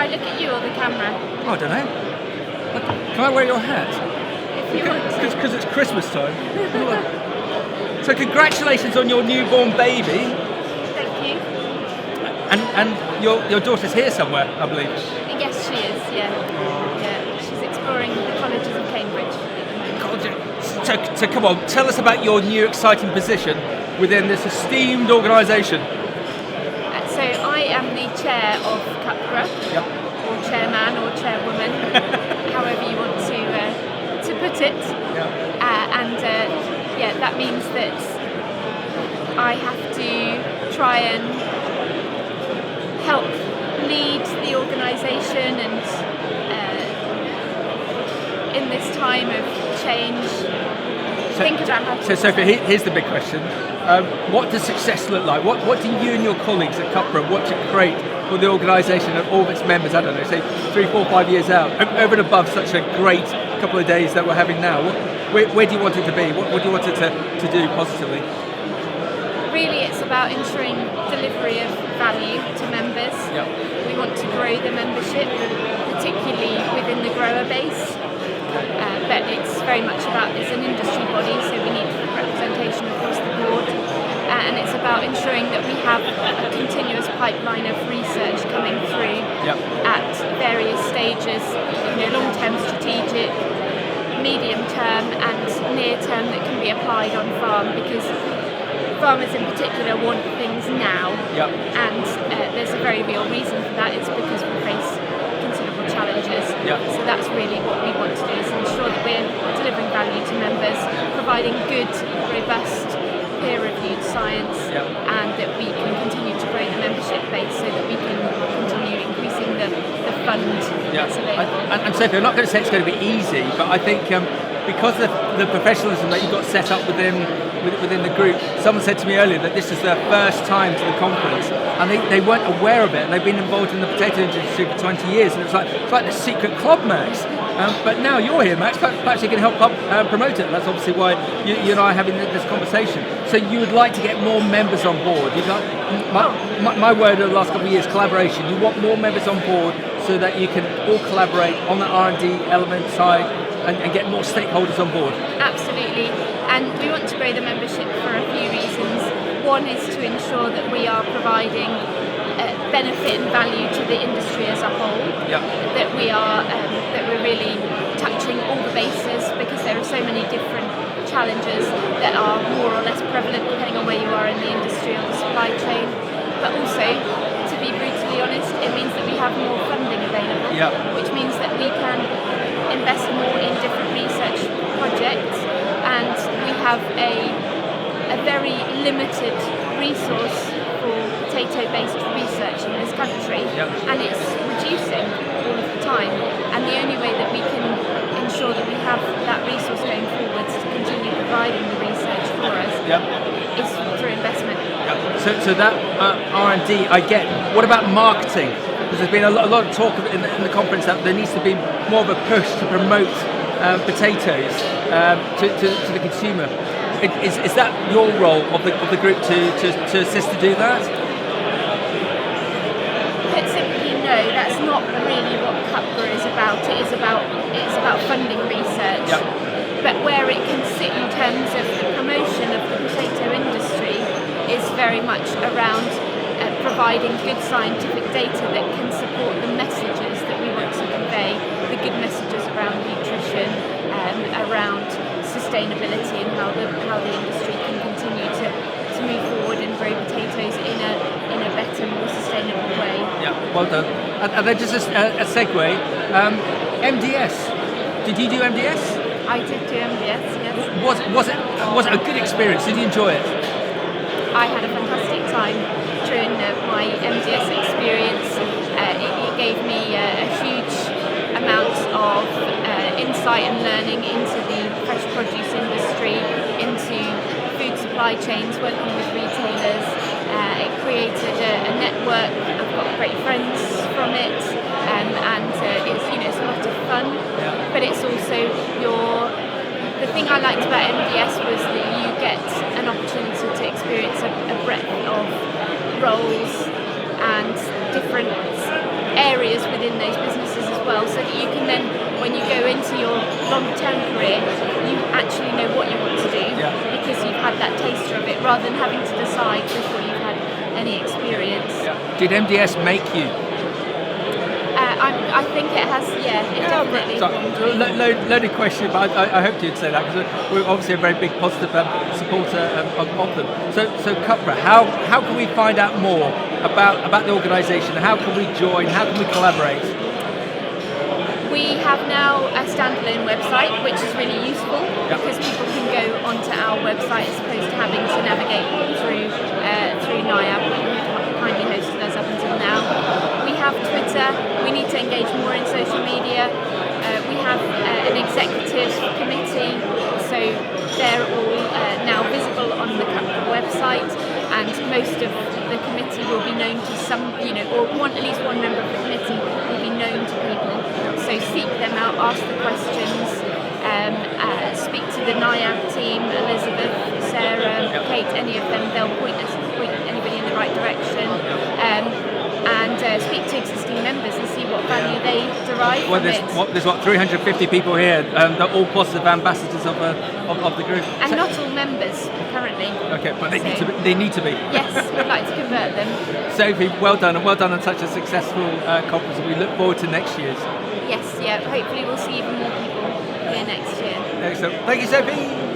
I look at you or the camera? Oh, I don't know. Can I wear your hat? If you want to. Because it's Christmas time. So congratulations on your newborn baby. Thank you. And your daughter's here somewhere, I believe. Yes, she is, yeah. She's exploring the colleges of Cambridge at the moment. So come on, tell us about your new exciting position within this esteemed organisation. So I am the chair of CUPGRA, Yep. or chairman or chairwoman, however you want to put it. Yep. That means that I have to try and help lead the organisation and in this time of change, think about how to... So Sophie, here's the big question. What does success look like? What do you and your colleagues at CUPGRA want to create for the organisation and all of its members, I don't know, say 3, 4, 5 years out, over and above such a great couple of days that we're having now? Where do you want it to be? What do you want it to do positively? Really, it's about ensuring delivery of value to members. Yep. We want to grow the membership, particularly within the grower base. But it's very much about, it's an industry body, so we need representation across the board. And it's about ensuring that we have a continuous pipeline of research coming through at various stages, long-term strategic, medium-term and near-term that can be applied on farm, because farmers in particular want things now. And there's a very real reason for that. It's because we face considerable challenges. So that's really what we want to do, is ensure that we're delivering value to members, providing good, robust, peer-reviewed science, and that we can continue to grow the membership base so that we can continue increasing the fund that's available. And Sophie, I'm not going to say it's going to be easy, but I think because of the professionalism that you've got set up within the group, someone said to me earlier that this is their first time to the conference, and they weren't aware of it, and they've been involved in the potato industry for 20 years, and it's like the secret club, Max. But now you're here, Max. Perhaps you can help promote it. That's obviously why you and I are having this conversation. So you would like to get more members on board. You'd like, my word over the last couple of years, collaboration. You want more members on board so that you can all collaborate on the R&D element side and get more stakeholders on board. Absolutely. And we want to grow the membership for a few reasons. One is to ensure that we are providing benefit and value to the industry as a whole. That we're really touching all the bases, because there are so many different challenges that are more or less prevalent depending on where you are in the industry or the supply chain. But also, to be brutally honest, it means that we have more funding available, which means that we can invest more in different research projects, and we have a very limited resource for potato-based research in this country, and it's reducing all of the time. And the only way that we can ensure that we have that resource going forwards to continue providing the research for us is through investment. So that R&D, I get. What about marketing? Because there's been a lot of talk in the conference that there needs to be more of a push to promote potatoes to the consumer. Is that your role of the group to assist to do that? Put simply, no. That's not really what CUPGRA is about. It's about funding research. But where it can sit in terms of the promotion of the potato industry is very much around providing good scientific data that can support the messages that we want to convey, the good messages around nutrition, around sustainability, and how the industry can continue to move forward and grow potatoes in a better, more sustainable way. Well done. And then just a segue, MDS. Did you do MDS? I did do MDS, yes. Was it a good experience? Did you enjoy it? I had a fantastic time during my MDS experience. It gave me a huge amount of insight and learning into the fresh produce industry, into food supply chains, working with retailers. It created a network. I've got great friends from it, and it's a lot of fun. But it's also the thing I liked about MDS was that you get an opportunity to experience a breadth of roles and different areas within those businesses as well, so that you can then, when you go into your long-term career, you actually know what you want to do because you've had that taster of it, rather than having to decide before you've had any experience. Did MDS make you? I think it has, it definitely. Loaded question, but I hoped you'd say that, because we're obviously a very big positive supporter of them. So CUPGRA, how can we find out more about the organisation? How can we join? How can we collaborate? We have now a standalone website, which is really useful because people can go onto our website as opposed to having to navigate through NIAB, who kindly hosted us up until now. We have Twitter. We need to engage more in social media. We have an executive committee, so they're all now visible on the CUPGRA website, and most of the committee will be known to some, or at least one member of the committee will be known to people. So seek them out, ask the questions, speak to the NIAB team, Elizabeth, Sarah, Kate, any of them. They'll point anybody in the right direction. And speak to existing members and see what value they derive from it. There's 350 people here. They're all positive ambassadors of the group. And not all members currently. Okay, but they need to be. Yes, we'd like to convert them. Sophie, well done, and well done on such a successful conference. And we look forward to next year's. Yes, hopefully we'll see even more people here next year. Excellent. Thank you, Sophie.